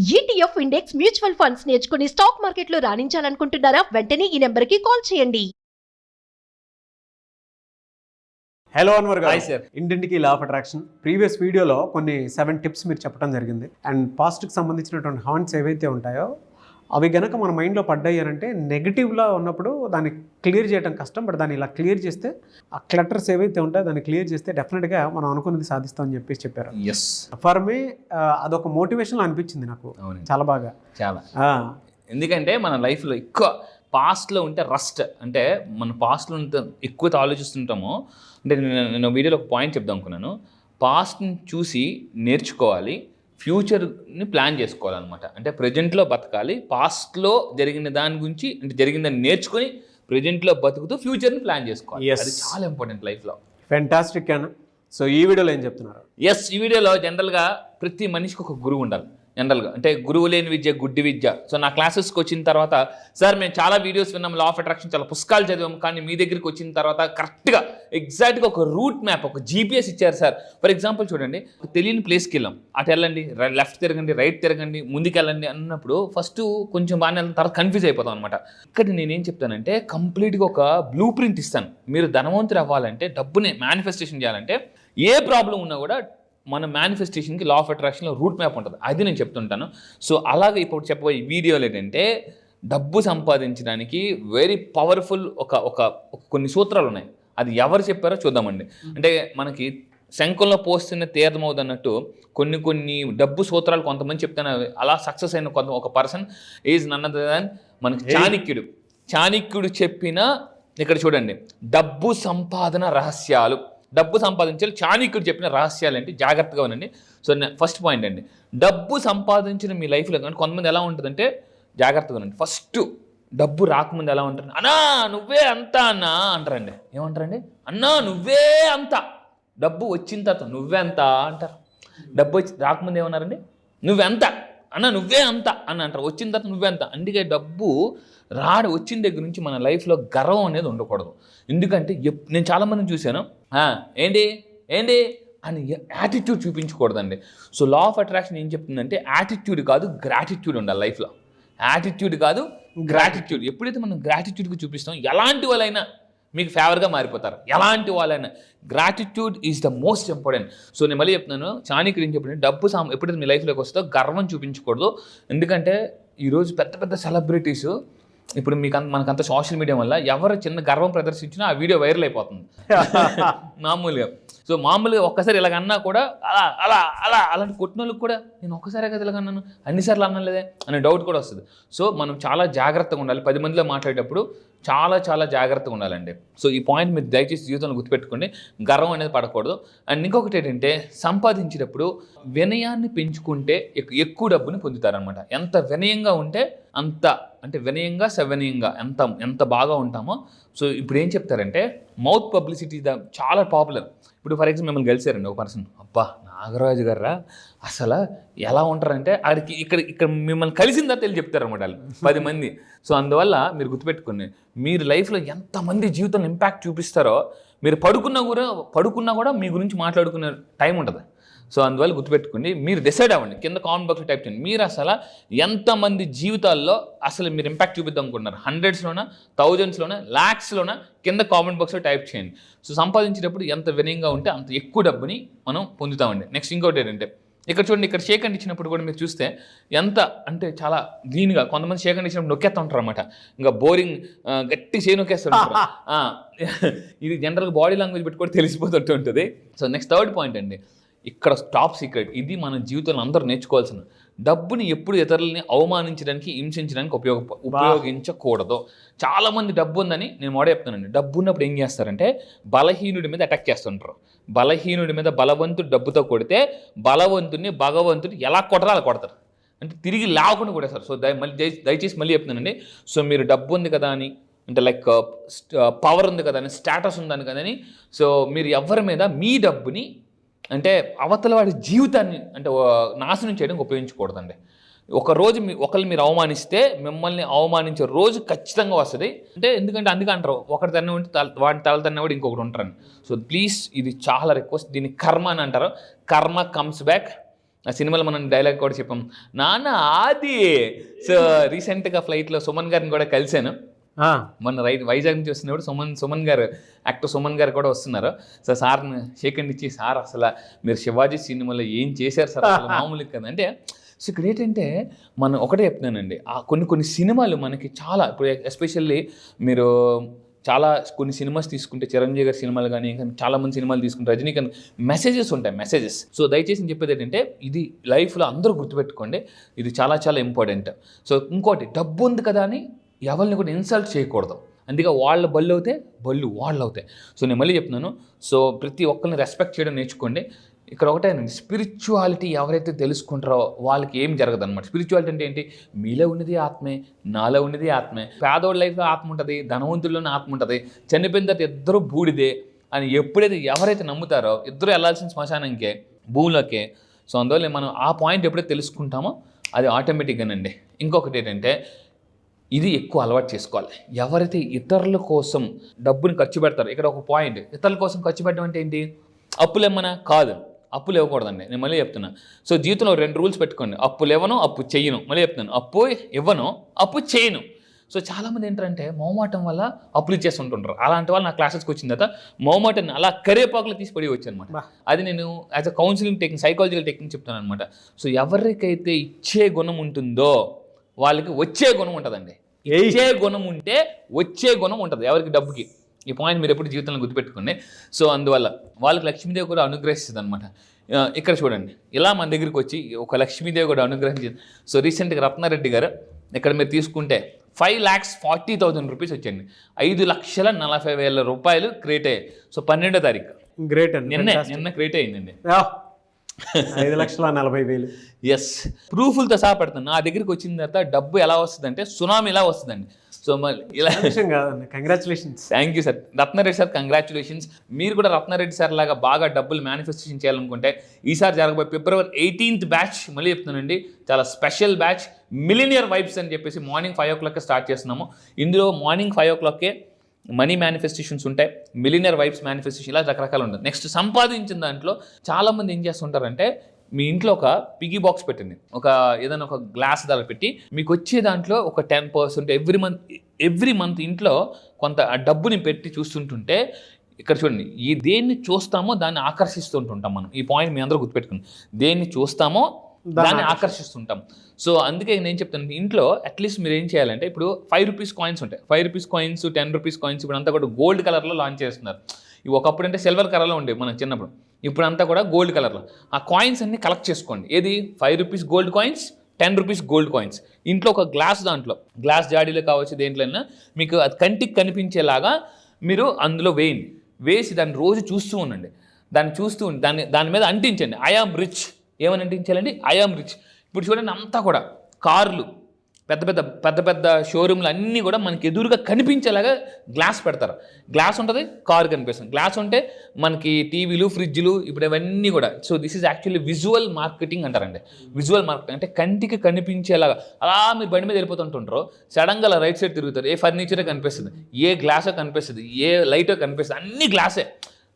ETF index mutual funds నేర్చుకుని stock మార్కెట్లో రాణించాలనుకుంటున్నారా? వెంటనే ఈ నెంబర్కి కాల్ చేయండి. హలో అన్వర్ గారు. Hi sir. ఇంటింటికి లా ఆఫ్ అట్రాక్షన్ ప్రీవియస్ వీడియోలో కొన్ని 7 టిప్స్ మీరు చెప్పడం జరిగింది. అండ్ పాస్ట్కి సంబంధించినటువంటి హాంట్స్ ఏవైతే ఉంటాయో అవి గనక మన మైండ్లో పడ్డాయి అంటే నెగిటివ్లో ఉన్నప్పుడు దాన్ని క్లియర్ చేయడం కష్టం. బట్ దాన్ని ఇలా క్లియర్ చేస్తే ఆ క్లటర్స్ ఏవైతే ఉంటాయో దాన్ని క్లియర్ చేస్తే డెఫినెట్గా మనం అనుకున్నది సాధిస్తామని చెప్పారు. ఎస్, ఫర్ మీ అదొక మోటివేషన్ అనిపించింది నాకు. చాలా బాగా. చాలా ఎందుకంటే మన లైఫ్లో ఎక్కువ పాస్ట్లో ఉంటే రస్ట్, అంటే మన పాస్ట్లో ఉంటే ఎక్కువ ఆలోచిస్తుంటామో. అంటే నేను వీడియోలో ఒక పాయింట్ చెప్దాం అనుకున్నాను. పాస్ట్ని చూసి నేర్చుకోవాలి, ఫ్యూచర్ని ప్లాన్ చేసుకోవాలన్నమాట. అంటే ప్రజెంట్లో బతకాలి, పాస్ట్లో జరిగిన దాని గురించి అంటే జరిగిందని నేర్చుకొని ప్రజెంట్లో బతుకుతూ ఫ్యూచర్ని ప్లాన్ చేసుకోవాలి. అది చాలా ఇంపార్టెంట్ లైఫ్లో. ఫెంటాస్టిక్ అన్న. సో ఈ వీడియోలో ఏం చెప్తున్నారు? ఎస్, ఈ వీడియోలో జనరల్గా ప్రతి మనిషికి ఒక గురువు ఉండాలి. జనరల్గా అంటే గురువు లేని విద్య గుడ్డి విద్య. సో నా క్లాసెస్కి వచ్చిన తర్వాత సార్ మేము చాలా వీడియోస్ విన్నాం, లా ఆఫ్ అట్రాక్షన్ చాలా పుస్తకాలు చదివాము, కానీ మీ దగ్గరికి వచ్చిన తర్వాత కరెక్ట్గా ఎగ్జాక్ట్గా ఒక రూట్ మ్యాప్, ఒక జీపీఎస్ ఇచ్చారు సార్. ఫర్ ఎగ్జాంపుల్ చూడండి, తెలియని ప్లేస్కి వెళ్ళాం, అటు వెళ్ళండి, లెఫ్ట్ తిరగండి, రైట్ తిరగండి, ముందుకు వెళ్ళండి అన్నప్పుడు ఫస్ట్ కొంచెం బాగానే వెళ్ళిన తర్వాత కన్ఫ్యూజ్ అయిపోతాం అనమాట. ఇక్కడ నేనేం చెప్తానంటే కంప్లీట్గా ఒక బ్లూ ప్రింట్ ఇస్తాను. మీరు ధనవంతులు అవ్వాలంటే, డబ్బుని మేనిఫెస్టేషన్ చేయాలంటే, ఏ ప్రాబ్లం ఉన్నా కూడా మన మేనిఫెస్టేషన్కి లా ఆఫ్ అట్రాక్షన్లో రూట్ మ్యాప్ ఉంటుంది. అది నేను చెప్తుంటాను. సో అలాగే ఇప్పుడు చెప్పబోయే వీడియోలు ఏంటంటే డబ్బు సంపాదించడానికి వెరీ పవర్ఫుల్ ఒక కొన్ని సూత్రాలు ఉన్నాయి. అది ఎవరు చెప్పారో చూద్దామండి. అంటే మనకి శంఖంలో పోస్తున్న తీర్థమవుదు అన్నట్టు కొన్ని డబ్బు సూత్రాలు కొంతమంది చెప్తాను. అలా సక్సెస్ అయిన ఒక person is none other than మనకి చాణక్యుడు చెప్పిన, ఇక్కడ చూడండి, డబ్బు సంపాదన రహస్యాలు. డబ్బు సంపాదించాలి, చాణక్యుడు చెప్పిన రహస్యాలు ఏంటి, జాగ్రత్తగా ఉండండి. సో ఫస్ట్ పాయింట్ అండి, డబ్బు సంపాదించిన మీ లైఫ్లో కానీ కొంతమంది ఎలా ఉంటుందంటే, జాగ్రత్తగా ఉండండి. ఫస్ట్ డబ్బు రాకముందు ఎలా ఉంటారు, అన్నా నువ్వే అంతా అన్నా అంటారండి. ఏమంటారండి? అన్నా నువ్వే అంతా. డబ్బు వచ్చిన తర్వాత నువ్వే అంతా అంటారు. డబ్బు రాకముందు ఏమన్నారండి? నువ్వెంత అన్నా, నువ్వే అంత అని అంటారు. వచ్చిన తర్వాత నువ్వే అంత. అందుకే డబ్బు వచ్చిన దగ్గర నుంచి మన లైఫ్లో గర్వం అనేది ఉండకూడదు. ఎందుకంటే నేను చాలామందిని చూశాను, ఏంటి అని యాటిట్యూడ్ చూపించకూడదండి. సో లా ఆఫ్ అట్రాక్షన్ ఏం చెప్తుందంటే యాటిట్యూడ్ కాదు గ్రాటిట్యూడ్ ఉండాలి లైఫ్లో. యాటిట్యూడ్ కాదు గ్రాటిట్యూడ్. ఎప్పుడైతే మనం గ్రాటిట్యూడ్కి చూపిస్తాం, ఎలాంటి వాళ్ళైనా మీకు ఫేవర్గా మారిపోతారు. ఎలాంటి వాళ్ళైనా gratitude is the most important. So నేను మళ్ళీ చెప్తున్నాను, చాణక్యుడు ఏం చెప్పండి, డబ్బు ఎప్పుడైతే మీ లైఫ్లోకి వస్తుందో గర్వం చూపించకూడదు. ఎందుకంటే ఈరోజు పెద్ద సెలబ్రిటీస్, ఇప్పుడు మనకంత సోషల్ మీడియా వల్ల ఎవరు చిన్న గర్వం ప్రదర్శించినా ఆ వీడియో వైరల్ అయిపోతుంది మామూలుగా. సో మామూలుగా ఒక్కసారి ఇలాగన్నా కూడా అలాంటి కొట్టిన వాళ్ళకి కూడా నేను ఒక్కసారే కదా ఇలాగన్నాను, అన్నిసార్లు అన్నలేదే అనే డౌట్ కూడా వస్తుంది. సో మనం చాలా జాగ్రత్తగా ఉండాలి. 10 మందిలో మాట్లాడేటప్పుడు చాలా జాగ్రత్తగా ఉండాలండి. సో ఈ పాయింట్ మీరు దయచేసి జీవితంలో గుర్తుపెట్టుకోండి. గర్వం అనేది పడకూడదు. అండ్ ఇంకొకటి ఏంటంటే, సంపాదించేటప్పుడు వినయాన్ని పెంచుకుంటే ఎక్కువ డబ్బుని పొందుతారనమాట. ఎంత వినయంగా ఉంటే అంత, అంటే వినయంగా సవినయంగా ఎంత బాగా ఉంటామో. సో ఇప్పుడు ఏం చెప్తారంటే, మౌత్ పబ్లిసిటీ చాలా పాపులర్. ఇప్పుడు ఫర్ ఎగ్జాంపుల్ మిమ్మల్ని కలిసారండి ఒక పర్సన్, అబ్బా నాగరాజు గారా అసలు ఎలా ఉంటారంటే, ఆడికి ఇక్కడ మిమ్మల్ని కలిసిన తర్వాత వెళ్ళి చెప్తారనమాట వాళ్ళు 10 మంది. సో అందువల్ల మీరు గుర్తుపెట్టుకోండి, మీరు లైఫ్లో ఎంతమంది జీవితంలో ఇంపాక్ట్ చూపిస్తారో, మీరు పడుకున్నా కూడా మీ గురించి మాట్లాడుకునే టైం ఉంటుంది. సో అందువల్ల గుర్తుపెట్టుకోండి, మీరు డిసైడ్ అవ్వండి. కింద కామెంట్ బాక్స్లో టైప్ చేయండి, మీరు అసలు ఎంతమంది జీవితాల్లో అసలు మీరు ఇంపాక్ట్ చూపిద్దాం అనుకుంటున్నారు. 100sలోనా, 1000sలోనా, lakhsలోనా, కింద కామెంట్ బాక్స్లో టైప్ చేయండి. సో సంపాదించేటప్పుడు ఎంత వినయంగా ఉంటే అంత ఎక్కువ డబ్బుని మనం పొందుతామండి. నెక్స్ట్ ఇంకోటి ఏంటంటే, ఇక్కడ చూడండి, ఇక్కడ షేక్ హ్యాండ్ ఇచ్చినప్పుడు కూడా మీరు చూస్తే ఎంత అంటే చాలా గ్రీన్గా, కొంతమంది షేక్ హ్యాండ్ ఇచ్చినప్పుడు నొక్కేస్తూ ఉంటారు అనమాట. ఇంకా బోరింగ్ గట్టి చేయి నొక్కేస్తుంటారు. ఇది జనరల్గా బాడీ లాంగ్వేజ్ పెట్టి కూడా తెలిసిపోతుంటూ ఉంటుంది. సో నెక్స్ట్ థర్డ్ పాయింట్ అండి, ఇక్కడ టాప్ సీక్రెట్, ఇది మన జీవితంలో అందరూ నేర్చుకోవాల్సిన, డబ్బుని ఎప్పుడు ఇతరులని అవమానించడానికి, హింసించడానికి ఉపయోగించకూడదు. చాలామంది డబ్బు ఉందని నేను మోడే చెప్తానండి, డబ్బు ఉన్నప్పుడు ఏం చేస్తారంటే బలహీనుడి మీద అటాక్ చేస్తుంటారు. బలహీనుడి మీద బలవంతుడు డబ్బుతో కొడితే భగవంతుడు ఎలా కొడతారో అలా కొడతారు. అంటే తిరిగి లేకుండా కొడేస్తారు. సో దయచేసి మళ్ళీ చెప్తున్నానండి, సో మీరు డబ్బు ఉంది కదా అని, అంటే లైక్ పవర్ ఉంది కదా అని, స్టేటస్ ఉందని కదా అని, సో మీరు ఎవరి మీద మీ డబ్బుని అంటే అవతల వాడి జీవితాన్ని అంటే నాశనం చేయడానికి ఉపయోగించకూడదండి. ఒకరోజు ఒకరిని మీరు అవమానిస్తే మిమ్మల్ని అవమానించే రోజు ఖచ్చితంగా వస్తుంది. అంటే ఎందుకంటే అందుకే అంటారు, ఒకటి తన్న ఉంటే వాడిని తల తన్న కూడా ఇంకొకటి ఉంటారని. సో ప్లీజ్, ఇది చాలా రిక్వెస్ట్. దీన్ని కర్మ అని అంటారు. కర్మ కమ్స్ బ్యాక్ ఆ సినిమాలో మనం డైలాగ్ కూడా చెప్పాం, నాన్న ఆది. సో రీసెంట్గా ఫ్లైట్లో సుమన్ గారిని కూడా కలిశాను. మొన్న వైజాగ్ నుంచి వస్తున్నప్పుడు సుమన్ గారు, యాక్టర్ సుమన్ గారు కూడా వస్తున్నారు. సో సార్ని షేక్ హ్యాండ్ ఇచ్చి, సార్ అసలు మీరు శివాజీ సినిమాలో ఏం చేశారు సార్, అసలు మామూలు కదా అంటే. సో ఇక్కడ ఏంటంటే మనం ఒకటే చెప్తున్నానండి, ఆ కొన్ని సినిమాలు మనకి చాలా, ఇప్పుడు ఎస్పెషల్లీ మీరు చాలా కొన్ని సినిమాస్ తీసుకుంటే, చిరంజీవి గారి సినిమాలు కానీ ఇంకా చాలామంది సినిమాలు తీసుకుంటే, రజనీకాంత్ మెసేజెస్ ఉంటాయి, మెసేజెస్. సో దయచేసి నేను చెప్పేది ఏంటంటే, ఇది లైఫ్లో అందరూ గుర్తుపెట్టుకోండి, ఇది చాలా చాలా ఇంపార్టెంట్. సో ఇంకోటి, డబ్బు ఉంది కదా అని ఎవరిని కూడా ఇన్సల్ట్ చేయకూడదు. అందుకే వాళ్ళ బళ్ళు అవుతాయి, బళ్ళు వాళ్ళు అవుతాయి. సో నేను మళ్ళీ చెప్తున్నాను, సో ప్రతి ఒక్కరిని రెస్పెక్ట్ చేయడం నేర్చుకోండి. ఇక్కడ ఒకటేనండి, స్పిరిచువాలిటీ ఎవరైతే తెలుసుకుంటారో వాళ్ళకి ఏం జరగదు అనమాట. స్పిరిచువాలిటీ అంటే ఏంటి, మీలో ఉన్నది ఆత్మే, నాలో ఉన్నది ఆత్మే. పేదోళ్ళ లైఫ్లో ఆత్మ ఉంటుంది, ధనవంతుల్లోనే ఆత్మ ఉంటుంది, చనిపోయిన తర్వాత ఇద్దరు బూడిదే అని ఎప్పుడైతే ఎవరైతే నమ్ముతారో, ఇద్దరు వెళ్ళాల్సిన శ్మశానంకే, భూమిలోకే. సో అందువల్ల మనం ఆ పాయింట్ ఎప్పుడైతే తెలుసుకుంటామో అది ఆటోమేటిక్గానండి. ఇంకొకటి ఏంటంటే, ఇది ఎక్కువ అలవాటు చేసుకోవాలి. ఎవరైతే ఇతరుల కోసం డబ్బుని ఖర్చు పెడతారో, ఇక్కడ ఒక పాయింట్, ఇతరుల కోసం ఖర్చు పెట్టడం అంటే ఏంటి, అప్పులు ఏమన్నా కాదు, అప్పులు ఇవ్వకూడదండి. నేను మళ్ళీ చెప్తున్నా. సో జీవితంలో 2 రూల్స్ పెట్టుకోండి, అప్పులు ఇవ్వను, అప్పు చెయ్యను. మళ్ళీ చెప్తున్నాను, అప్పు ఇవ్వను, అప్పు చేయను. సో చాలామంది ఏంటంటే మొహమాటం వల్ల అప్పులు ఇచ్చేస్తుంటుంటారు. అలాంటి వాళ్ళు నా క్లాసెస్కి వచ్చిన తర్వాత మొహమాటాన్ని అలా కరేపాకులు తీసి పడి వచ్చి అనమాట. అది నేను as a counselling technique, psychological technique చెప్తాను అనమాట. సో ఎవరికైతే ఇచ్చే గుణం ఉంటుందో వాళ్ళకి వచ్చే గుణం ఉంటుందండి. ఇచ్చే గుణం ఉంటే వచ్చే గుణం ఉంటుంది ఎవరికి, డబ్బుకి. ఈ పాయింట్ మీరు ఎప్పుడు జీవితంలో గుర్తుపెట్టుకోండి. సో అందువల్ల వాళ్ళకి లక్ష్మీదేవి కూడా అనుగ్రహిస్తుంది అనమాట. ఇక్కడ చూడండి, ఇలా మన దగ్గరికి వచ్చి ఒక లక్ష్మీదేవి కూడా అనుగ్రహించింది. సో రీసెంట్గా రత్నారెడ్డి గారు ఇక్కడ మీరు తీసుకుంటే 5,40,000 రూపీస్ వచ్చండి. 5,40,000 రూపాయలు క్రియేట్ అయ్యాయి. సో 12వ తారీఖు గ్రేట్ అండి, నిన్న క్రియేట్ అయిందండి. 5,40,000. ఎస్, ప్రూఫ్లతో సహా పెడతాను. నా దగ్గరికి వచ్చిన తర్వాత డబ్బు ఎలా వస్తుందంటే సునామీ ఇలా వస్తుందండి. సో మళ్ళీ ఇలా కాదండి, congratulations. Thank you sir, Ratna Reddy sir, congratulations. మీరు కూడా రత్నారెడ్డి సార్ లాగా బాగా డబ్బులు మేనిఫెస్టేషన్ చేయాలనుకుంటే ఈసారి జరగబోయే February 18th బ్యాచ్, మళ్ళీ చెప్తున్నానండి, చాలా స్పెషల్ బ్యాచ్, మిలినియర్ వైబ్స్ అని చెప్పేసి మార్నింగ్ 5 o'clock స్టార్ట్ చేస్తున్నాము. ఇందులో మార్నింగ్ 5 o'clock మనీ మేనిఫెస్టేషన్స్ ఉంటాయి, మిలినియర్ వైబ్స్ మేనిఫెస్టేషన్, ఇలా రకరకాలు ఉంటుంది. నెక్స్ట్ సంపాదించిన దాంట్లో చాలామంది ఏం చేస్తుంటారంటే, మీ ఇంట్లో ఒక పిగ్గీ బాక్స్ పెట్టండి, ఏదైనా ఒక గ్లాస్ ధర పెట్టి, మీకు వచ్చే దాంట్లో ఒక 10% ఎవ్రీ మంత్ ఇంట్లో కొంత డబ్బుని పెట్టి చూస్తుంటుంటే, ఇక్కడ చూడండి, దేన్ని చూస్తామో దాన్ని ఆకర్షిస్తుంటుంటాం మనం. ఈ పాయింట్ మీ అందరూ గుర్తుపెట్టుకుని, దేన్ని చూస్తామో దాన్ని ఆకర్షిస్తుంటాం. సో అందుకే నేను చెప్తాను, ఇంట్లో అట్లీస్ట్ మీరు ఏం చేయాలంటే, ఇప్పుడు 5 రూపీస్ కాయిన్స్ ఉంటాయి, 5 రూపీస్ కాయిన్స్, 10 రూపీస్ కాయిన్స్, ఇప్పుడు అంతా కూడా గోల్డ్ కలర్లో లాంచ్ చేస్తున్నారు. ఇవి ఒకప్పుడు అంటే సిల్వర్ కలర్లో ఉండేవి మనం చిన్నప్పుడు, ఇప్పుడు అంతా కూడా గోల్డ్ కలర్లో. ఆ కాయిన్స్ అన్ని కలెక్ట్ చేసుకోండి. ఏది 5 rupees gold coins, 10 rupees gold coins. ఇంట్లో ఒక దాంట్లో గ్లాస్ జాడీలో కావచ్చు, దేంట్లోనైనా మీకు అది కంటికి కనిపించేలాగా మీరు అందులో వేసి దాన్ని రోజు చూస్తూ ఉండండి. దాని మీద అంటించండి, ఐ ఆమ్ రిచ్. ఏమని అంటించాలండి, ఐ ఆమ్ రిచ్. ఇప్పుడు చూడండి, అంతా కూడా కార్లు, పెద్ద పెద్ద షోరూమ్లు అన్నీ కూడా మనకి ఎదురుగా కనిపించేలాగా గ్లాస్ పెడతారు. గ్లాస్ ఉంటుంది, కారు కనిపిస్తుంది. గ్లాస్ ఉంటే మనకి టీవీలు, ఫ్రిడ్జ్లు, ఇప్పుడు ఇవన్నీ కూడా. So this is actually visual marketing అంటారండి. విజువల్ మార్కెటింగ్ అంటే కంటికి కనిపించేలాగా. అలా మీరు బండి మీద వెళ్ళిపోతుంటారో సడన్గా అలా రైట్ సైడ్ తిరుగుతారు, ఏ ఫర్నిచరే కనిపిస్తుంది, ఏ గ్లాసో కనిపిస్తుంది, ఏ లైటో కనిపిస్తుంది, అన్ని గ్లాసే,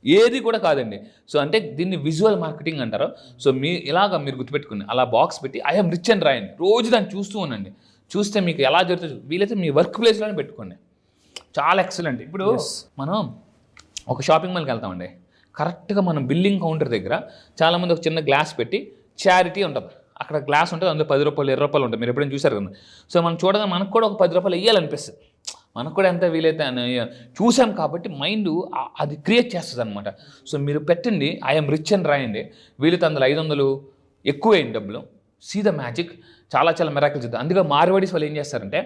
ఏది కూడా కాదండి. సో అంటే దీన్ని విజువల్ మార్కెటింగ్ అంటారు. సో ఇలాగా మీరు గుర్తుపెట్టుకుని అలా బాక్స్ పెట్టి ఐ ఆమ్ రిచ్ అని రాయండి, రోజు దాన్ని చూస్తూ ఉండండి. చూస్తే మీకు ఎలా జరుగుతుంది, వీలైతే మీ వర్క్ ప్లేస్లోనే పెట్టుకోండి, చాలా ఎక్సలెంట్. ఇప్పుడు మనం ఒక షాపింగ్ మాల్కి వెళ్తామండి, కరెక్ట్గా మనం బిల్లింగ్ కౌంటర్ దగ్గర చాలామంది ఒక చిన్న గ్లాస్ పెట్టి చారిటీ ఉంటుంది, అక్కడ గ్లాస్ ఉంటుంది, అందులో 10 రూపాయలు 20 రూపాయలు ఉంటుంది, మీరు ఎప్పుడైనా చూసారు కదా. సో మనం చూడగా మనకు కూడా ఒక 10 రూపాయలు వేయాలనిపిస్తుంది, మనకు కూడా ఎంత వీలైతే చూసాం కాబట్టి మైండ్ అది క్రియేట్ చేస్తుంది అనమాట. సో మీరు పెట్టండి ఐఎమ్ రిచ్ అని రాయండి, వీలైతే అందులో 500 ఎక్కువ వేయండి డబ్బులు, సీ ద మ్యాజిక్, చాలా చాలా మిరాకిల్స్ అవుతుంది. అందుకే మార్వాడీస్ వాళ్ళు ఏం చేస్తారంటే,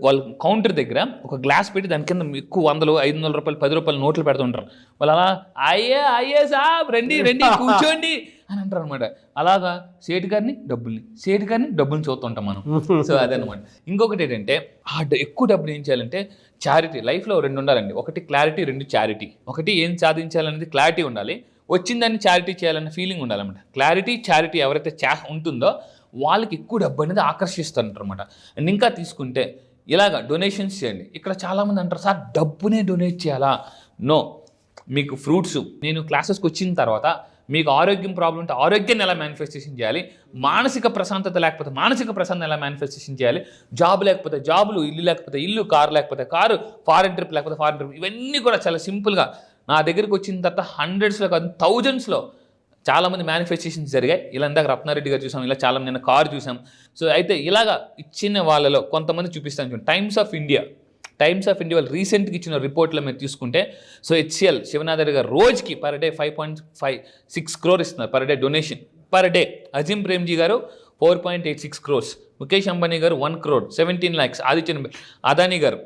వాళ్ళు కౌంటర్ దగ్గర ఒక గ్లాస్ పెట్టి దాని కింద ఎక్కువ 100, 500 రూపాయలు, 10 రూపాయలు నోట్లు పెడుతుంటారు. వాళ్ళు అలా అయ్యే సాబ్ రండి కూర్చోండి అని అంటారు అనమాట. అలాగా సేటు గారిని డబ్బుల్ని చూస్తుంటాం మనం. సో అదనమాట. ఇంకొకటి ఏంటంటే, ఎక్కువ డబ్బులు ఏం చేయాలంటే చారిటీ. లైఫ్లో 2 ఉండాలండి, ఒకటి క్లారిటీ, 2 చారిటీ. ఒకటి ఏం సాధించాలనేది క్లారిటీ ఉండాలి, వచ్చిందాన్ని చారిటీ చేయాలన్న ఫీలింగ్ ఉండాలన్నమాట. క్లారిటీ, చారిటీ ఎవరైతే ఉంటుందో వాళ్ళకి ఎక్కువ డబ్బు అనేది ఆకర్షిస్తుంటారు అనమాట. అండ్ ఇంకా తీసుకుంటే ఇలాగా డొనేషన్స్ చేయండి. ఇక్కడ చాలామంది అంటారు, సార్ డబ్బునే డొనేట్ చేయాలా? నో, మీకు ఫ్రూట్స్, నేను క్లాసెస్కి వచ్చిన తర్వాత మీకు ఆరోగ్యం ప్రాబ్లం ఉంటే ఆరోగ్యాన్ని ఎలా మేనిఫెస్టేషన్ చేయాలి, మానసిక ప్రశాంతత లేకపోతే మానసిక ప్రశాంతత ఎలా మేనిఫెస్టేషన్ చేయాలి, జాబ్ లేకపోతే జాబులు, ఇల్లు లేకపోతే ఇల్లు, కారు లేకపోతే కారు, ఫారెన్ ట్రిప్ లేకపోతే ఫారెన్ ట్రిప్, ఇవన్నీ కూడా చాలా సింపుల్గా నా దగ్గరికి వచ్చిన తర్వాత హండ్రెడ్స్లో కాదు థౌజండ్స్లో చాలామంది మేనిఫెస్టేషన్స్ జరిగాయి. ఇలా ఇందాక రత్నారెడ్డి గారు చూసాం, ఇలా చాలా నిన్న కారు చూసాం. సో అయితే ఇలాగా ఇచ్చిన వాళ్ళలో కొంతమంది చూపిస్తాను చూడండి. టైమ్స్ ఆఫ్ ఇండియా వాళ్ళు రీసెంట్గా ఇచ్చిన రిపోర్ట్లో మీరు తీసుకుంటే, సో HCL శివనాథ్ గారు రోజుకి పర్ డే 5.56 crore ఇస్తున్నారు per day donation per day. Azeem Premji గారు 4.86 crores, ముఖేష్ అంబానీ గారు 1 crore 17 lakhs, అదానీ గారు,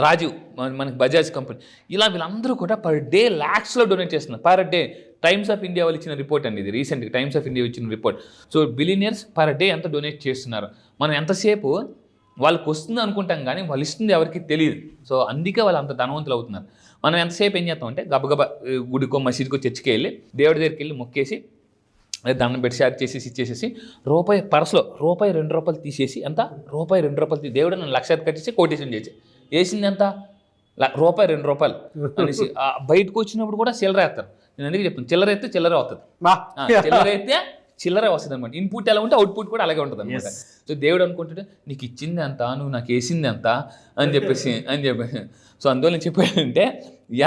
రాజీవ్ మనకి బజాజ్ కంపెనీ, ఇలా వీళ్ళందరూ కూడా పర్ డే ల్యాక్స్లో డొనేట్ చేస్తున్నారు per day. Times of India వాళ్ళు ఇచ్చిన రిపోర్ట్ అండి ఇది, రీసెంట్గా టైమ్స్ ఆఫ్ ఇండియా ఇచ్చిన report. So billionaires per day ఎంత డొనేట్ చేస్తున్నారు. మనం ఎంతసేపు వాళ్ళకి వస్తుంది అనుకుంటాం కానీ వాళ్ళు ఇస్తుంది ఎవరికి తెలియదు. సో అందుకే వాళ్ళు అంత ధనవంతులు అవుతున్నారు. మనం ఎంతసేపు ఏం చేస్తాం అంటే గబగబా గుడికో మసీదుకో చర్చికి వెళ్ళి దేవుడి దగ్గరికి వెళ్ళి మొక్కేసి దండం పెట్టి షేర్ చేసేసి ఇచ్చేసేసి రూపాయి పర్సులో ₹2 తీసేసి ఎంత ₹2 దేవుడు నన్ను లక్ష కట్టేసి కోటేషన్ చేసి వేసింది ఎంత ₹2 అనేసి బయటకు వచ్చినప్పుడు కూడా చిల్లర వేస్తారు. నేను అందుకే చెప్తాను, చిల్లర అయితే చిల్లరే వస్తుంది, చిల్లర అయితే చిల్లరే వస్తుంది అనమాట. ఇన్పుట్ ఎలా ఉంటే అవుట్పుట్ కూడా అలాగే ఉంటుంది అనమాట. సో దేవుడు అనుకుంటుంటే నీకు ఇచ్చింది ఎంత, నువ్వు నాకు వేసింది ఎంత అని చెప్పేసి సో అందువల్ల నేను చెప్పానంటే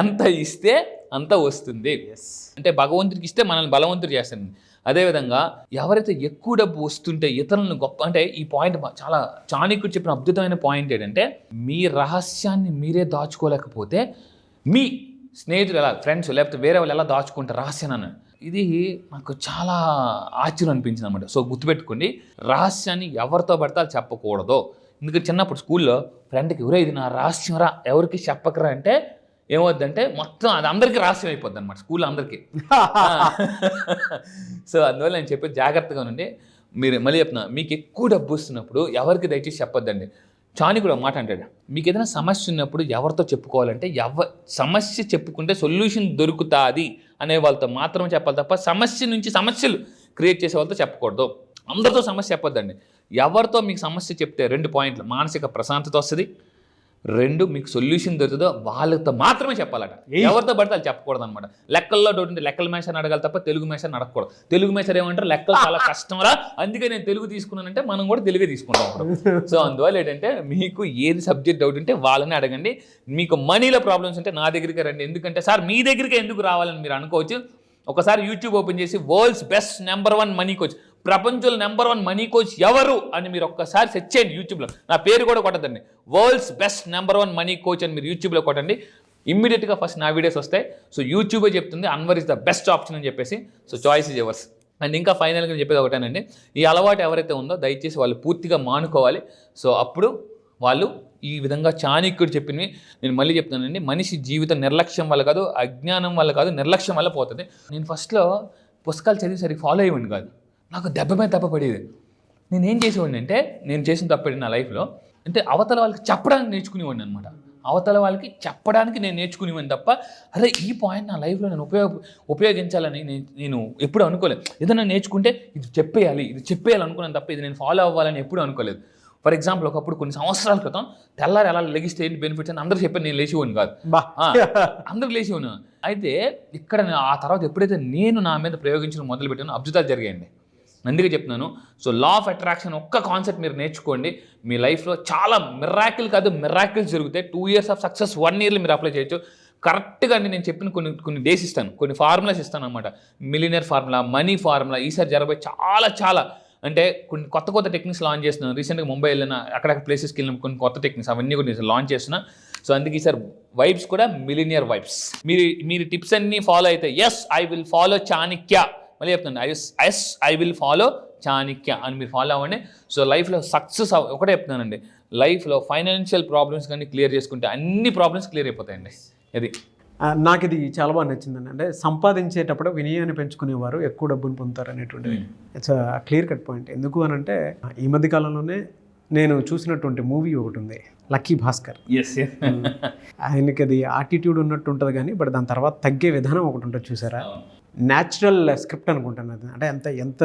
ఎంత ఇస్తే అంత వస్తుంది. అంటే భగవంతుడికి ఇస్తే మనల్ని బలవంతుడు చేస్తాను. అదేవిధంగా ఎవరైతే ఎక్కువ డబ్బు వస్తుంటే ఇతరులను గొప్ప, అంటే ఈ పాయింట్ చాలా చాణక్యుడు చెప్పిన అద్భుతమైన పాయింట్ ఏంటంటే, మీ రహస్యాన్ని మీరే దాచుకోలేకపోతే మీ స్నేహితులు ఎలా, ఫ్రెండ్స్ లేకపోతే వేరే వాళ్ళు ఎలా దాచుకుంటారు రహస్యాన్ని. ఇది నాకు చాలా ఆశ్చర్యం అనిపించింది అనమాట. సో గుర్తుపెట్టుకోండి, రహస్యాన్ని ఎవరితో పడితే అది చెప్పకూడదు. ఎందుకంటే చిన్నప్పుడు స్కూల్లో ఫ్రెండ్కి ఎవరో ఇది నా రహస్యం రా, ఎవరికి చెప్పకరా అంటే ఏమవుద్దంటే మొత్తం అది అందరికీ రహస్యం అయిపోద్ది అనమాట, స్కూల్లో అందరికీ. సో అందువల్ల నేను చెప్పేది జాగ్రత్తగా ఉండండి. మీరు మళ్ళీ చెప్తున్నా, మీకు ఎక్కువ డబ్బు వస్తున్నప్పుడు ఎవరికి దయచేసి చెప్పొద్దండి. చాణక్యుడు ఒక మాట అంటాడు, మీకు ఏదైనా సమస్య ఉన్నప్పుడు ఎవరితో చెప్పుకోవాలంటే సమస్య చెప్పుకుంటే సొల్యూషన్ దొరుకుతుంది అనే వాళ్ళతో మాత్రమే చెప్పాలి తప్ప సమస్య నుంచి సమస్యలు క్రియేట్ చేసే వాళ్ళతో చెప్పకూడదు. అందరితో సమస్య చెప్పొద్దండి. ఎవరితో మీకు సమస్య చెప్తే 2 పాయింట్లు, మానసిక ప్రశాంతత వస్తుంది, 2 మీకు సొల్యూషన్ దొరుకుతుందో వాళ్ళతో మాత్రమే చెప్పాలట. ఎవరితో పడితే వాళ్ళు చెప్పకూడదు అనమాట. లెక్కల్లో డౌట్ ఉంటే లెక్కల మేషాన్ని అడగాలి తప్ప తెలుగు మేషాన్ని అడగకూడదు. తెలుగు మేషారు ఏమంటారు, లెక్కలు చాలా కష్టంరా, అందుకే నేను తెలుగు తీసుకున్నానంటే మనం కూడా తెలుగే తీసుకుంటాం. సో అందువల్ల ఏంటంటే మీకు ఏది సబ్జెక్ట్ డౌట్ ఉంటే వాళ్ళని అడగండి. మీకు మనీలో ప్రాబ్లమ్స్ ఉంటే నా దగ్గరికి రండి. ఎందుకంటే సార్ మీ దగ్గరికి ఎందుకు రావాలని మీరు అనుకోవచ్చు. ఒకసారి యూట్యూబ్ ఓపెన్ చేసి వరల్డ్స్ బెస్ట్ #1 మనీ కోచ్, ప్రపంచంలో #1 మనీ కోచ్ ఎవరు అని మీరు ఒక్కసారి సెర్చ్ చేయండి యూట్యూబ్లో. నా పేరు కూడా కొట్టదండి, వరల్డ్స్ బెస్ట్ #1 మనీ కోచ్ అని మీరు యూట్యూబ్లో కొట్టండి. ఇమ్మీడియట్గా ఫస్ట్ నా వీడియోస్ వస్తాయి. సో యూట్యూబే చెప్తుంది Anwar is the best option అని చెప్పేసి. So choice is yours. And ఇంకా ఫైనల్గా చెప్పేది ఒకటేనండి, ఈ అలవాటు ఎవరైతే ఉందో దయచేసి వాళ్ళు పూర్తిగా మానుకోవాలి. సో అప్పుడు వాళ్ళు ఈ విధంగా చాణక్యుడు చెప్పినవి నేను మళ్ళీ చెప్తానండి, మనిషి జీవితం నిర్లక్ష్యం వల్ల కాదు, అజ్ఞానం వల్ల కాదు, నిర్లక్ష్యం వల్ల పోతుంది. నేను ఫస్ట్లో పుస్తకాలు చదివి సరిగ్గా ఫాలో అయ్యేవాడిని కాదు, నాకు దెబ్బ మీద దెబ్బ పడేది. నేనేం చేసేవాడిని అంటే, నేను చేసిన తప్పటి నా లైఫ్లో అంటే అవతల వాళ్ళకి చెప్పడానికి నేర్చుకునేవాడిని అనమాట. అవతల వాళ్ళకి చెప్పడానికి నేను నేర్చుకునేవాడిని తప్ప అరే ఈ పాయింట్ నా లైఫ్లో నేను ఉపయోగించాలని నేను ఎప్పుడు అనుకోలేదు. ఏదైనా నేర్చుకుంటే ఇది చెప్పేయాలి అనుకున్నాను తప్ప ఇది నేను ఫాలో అవ్వాలని ఎప్పుడు అనుకోలేదు. ఫర్ ఎగ్జాంపుల్ ఒకప్పుడు కొన్ని సంవత్సరాల క్రితం తెల్లారి ఎలా లెగిస్తే ఏంటి బెనిఫిట్స్ అని అందరూ చెప్పాను, నేను లేచిపోను కాదు, అందరూ లేచిపోను. అయితే ఇక్కడ ఆ తర్వాత ఎప్పుడైతే నేను నా మీద ప్రయోగించడం మొదలుపెట్టానో అద్భుతాలు జరిగాయండి. అందుకే చెప్తున్నాను. సో లా ఆఫ్ అట్రాక్షన్ ఒక్క కాన్సెప్ట్ మీరు నేర్చుకోండి, మీ లైఫ్లో చాలా మిరాకిల్స్ జరుగుతాయి. 2 years ఆఫ్ సక్సెస్ 1 yearలో మీరు అప్లై చేయొచ్చు. కరెక్ట్గా నేను చెప్పిన కొన్ని డేస్ ఇస్తాను, కొన్ని ఫార్ములాస్ ఇస్తాను అనమాట. మిలియనర్ ఫార్ములా, మనీ ఫార్ములా, ఈసారి జరగబోయే చాలా అంటే కొన్ని కొత్త టెక్నిక్స్ లాంచ్ చేస్తున్నాను. రీసెంట్గా ముంబై వెళ్ళిన అక్కడక్కడ ప్లేసెస్కి వెళ్ళిన కొన్ని కొత్త టెక్నిక్స్ అవన్నీ కూడా నేను లాంచ్ చేస్తున్నా. సో అందుకే ఈసారి వైబ్స్ కూడా మిలియనర్ వైబ్స్. మీరు టిప్స్ అన్నీ ఫాలో అయితే yes I will follow Chanakya, మళ్ళీ చెప్తాను ఐ విల్ ఫాలో చాణక్య అని మీరు ఫాలో అవ్వండి. సో లైఫ్లో సక్సెస్ ఒకటే చెప్తున్నానండి, లైఫ్లో ఫైనాన్షియల్ ప్రాబ్లమ్స్ కానీ క్లియర్ చేసుకుంటే అన్ని ప్రాబ్లమ్స్ క్లియర్ అయిపోతాయండి. అది నాకు ఇది చాలా బాగా నచ్చిందండి. అంటే సంపాదించేటప్పుడు వినయాన్ని పెంచుకునేవారు ఎక్కువ డబ్బును పొందుతారు అనేటువంటిది ఇట్స్ క్లియర్ కట్ పాయింట్. ఎందుకు అని అంటే ఈ మధ్య కాలంలోనే నేను చూసినటువంటి మూవీ ఒకటి ఉంది, లక్కీ భాస్కర్. ఆయనకి అది యాటిట్యూడ్ ఉన్నట్టు ఉంటుంది కానీ బట్ దాని తర్వాత తగ్గే విధానం ఒకటి ఉంటుంది చూసారా, న్యాచురల్ స్క్రిప్ట్ అనుకుంటాను అది. అంటే ఎంత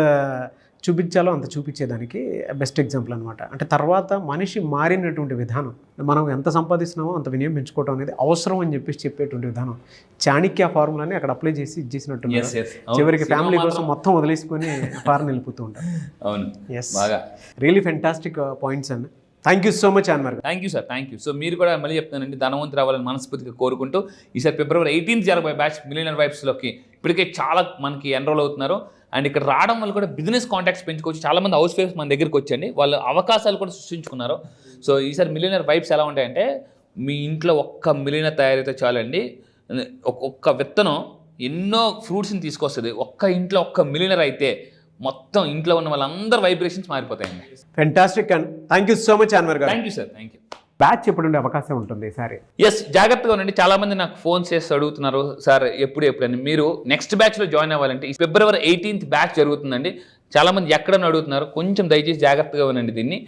చూపించాలో అంత చూపించేదానికి బెస్ట్ ఎగ్జాంపుల్ అనమాట. అంటే తర్వాత మనిషి మారినటువంటి విధానం, మనం ఎంత సంపాదిస్తున్నామో అంత వినియోగం పెంచుకోవడం అనేది అవసరం అని చెప్పేటువంటి విధానం, చాణక్య ఫార్ములాని అక్కడ అప్లై చేసి ఇచ్చేసినట్టు. చివరికి ఫ్యామిలీ కోసం మొత్తం వదిలేసుకొని ఫారెన్ వెళ్ళిపోతూ ఉంటారు. అవును, ఎస్, బాగా రియలీ ఫెంటాస్టిక్ పాయింట్స్ అండి. Thank you so much Anwar. Thank you sir, thank you. So మీరు కూడా మళ్ళీ చెప్తానండి, ధనవంతులు రావాలని మనస్ఫూర్తిగా కోరుకుంటూ ఈసారి ఫిబ్రవరి 18th జరగబోయే బ్యాచ్ మిలియనర్ వైబ్స్లోకి ఇప్పటికే చాలా మనకి ఎన్రోల్ అవుతున్నారు. అండ్ ఇక్కడ రావడం వల్ల కూడా బిజినెస్ కాంటాక్ట్స్ పెంచుకోవచ్చు. చాలామంది హౌస్ వైఫ్స్ మన దగ్గరికి వచ్చండి, వాళ్ళ అవకాశాలు కూడా సృష్టించుకున్నారు. సో ఈసారి మిలియనర్ వైబ్స్ ఎలా ఉంటాయంటే, మీ ఇంట్లో ఒక్క మిలియనర్ తయారైతే చాలండి. ఒక్క విత్తనం ఎన్నో ఫ్రూట్స్ని తీసుకొస్తుంది. ఒక్క ఇంట్లో ఒక్క మిలియనర్ అయితే మొత్తం ఇంట్లో ఉన్న వాళ్ళందరూ వైబ్రేషన్స్ మారిపోతాయండి. Fantastic and thank you so much Anwar గారు. Thank you sir, thank you. Batch ఎప్పుడు ఉండే అవకాశం ఉంటుంది ఈసారి? ఎస్, జాగ్రత్తగా ఉండండి. చాలా మంది నాకు ఫోన్ చేసి అడుగుతున్నారు, సార్ ఎప్పుడని. మీరు నెక్స్ట్ బ్యాచ్లో జాయిన్ అవ్వాలంటే ఈ ఫిబ్రవరి 18th బ్యాచ్ జరుగుతుందండి. చాలా మంది ఎక్కడని అడుగుతున్నారు, కొంచెం దయచేసి జాగ్రత్తగా ఉండండి. దీన్ని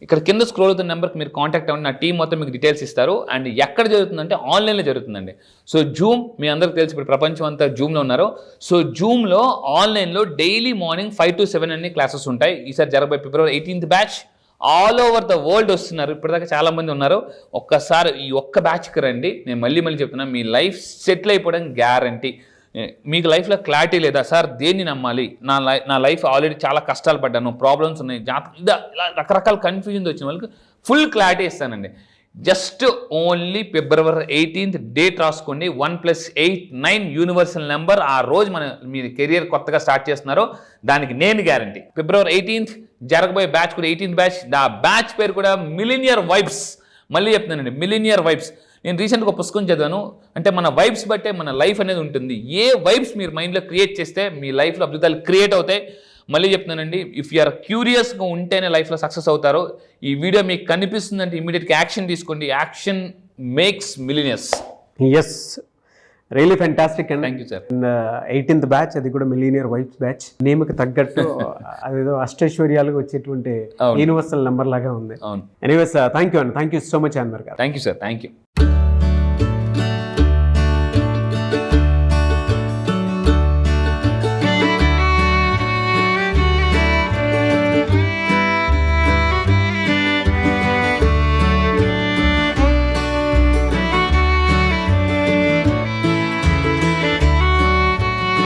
ఇక్కడ కింద స్క్రోల్ అవుతున్న నెంబర్కి మీరు కాంటాక్ట్ అవ్వండి, నా టీం మొత్తం మీకు డీటెయిల్స్ ఇస్తారు. అండ్ ఎక్కడ జరుగుతుందంటే ఆన్లైన్లో జరుగుతుందండి. సో జూమ్, మీ అందరికి తెలిసి ఇప్పుడు ప్రపంచం అంతా జూమ్లో ఉన్నారు. సో జూమ్లో ఆన్లైన్లో డైలీ మార్నింగ్ 5 to 7 అన్ని క్లాసెస్ ఉంటాయి. ఈసారి జరగబోయే ఫిబ్రవరి 18th batch all over the world వస్తున్నారు. ఇప్పటిదాకా చాలా మంది ఉన్నారు. ఒక్కసారి ఈ ఒక్క బ్యాచ్కి రండి. నేను మళ్ళీ మళ్ళీ మీ లైఫ్ సెటిల్ అయిపోవడం గ్యారంటీ. మీకు లైఫ్లో క్లారిటీ లేదా సార్, దేన్ని నమ్మాలి, నా లైఫ్ ఆల్రెడీ చాలా కష్టాలు పడ్డాను, ప్రాబ్లమ్స్ ఉన్నాయి, ఇలా రకరకాల కన్ఫ్యూజన్ వచ్చిన వాళ్ళకి ఫుల్ క్లారిటీ ఇస్తానండి. జస్ట్ ఓన్లీ ఫిబ్రవరి 18th డేట్ రాసుకోండి. 1+8 9 యూనివర్సల్ నెంబర్. ఆ రోజు మీరు కెరియర్ కొత్తగా స్టార్ట్ చేస్తున్నారో దానికి నేను గ్యారంటీ. ఫిబ్రవరి 18th జరగబోయే బ్యాచ్ కూడా 18th బ్యాచ్. ఆ బ్యాచ్ పేరు కూడా మిలినియర్ వైబ్స్. మళ్ళీ చెప్తున్నానండి, మిలినియర్ వైబ్స్. నేను రీసెంట్గా ఒక పుస్తకం చదివాను, అంటే మన వైబ్స్ బట్టే మన లైఫ్ అనేది ఉంటుంది. ఏ వైబ్స్ మీరు మైండ్లో క్రియేట్ చేస్తే మీ లైఫ్లో అద్భుతాలు క్రియేట్ అవుతాయి. మళ్ళీ చెప్తున్నానండి, ఇఫ్ యూఆర్ క్యూరియస్గా ఉంటేనే లైఫ్లో సక్సెస్ అవుతారు. ఈ వీడియో మీకు కనిపిస్తుందంటే ఇమీడియట్గా యాక్షన్ తీసుకోండి. Action makes millionaires. Yes, really fantastic and thank you sir. 18th batch, అది కూడా మిలియనియర్ వైబ్స్ బ్యాచ్. నేమ్కి తగ్గట్టు అదేదో అష్టైశ్వర్యాలుగా వచ్చేటువంటి యూనివర్సల్ నెంబర్ లాగా ఉంది. అవును. ఎనీవేస్, థ్యాంక్ యూ అండి. Thank you so much Anwar గారు. Thank you sir, thank you.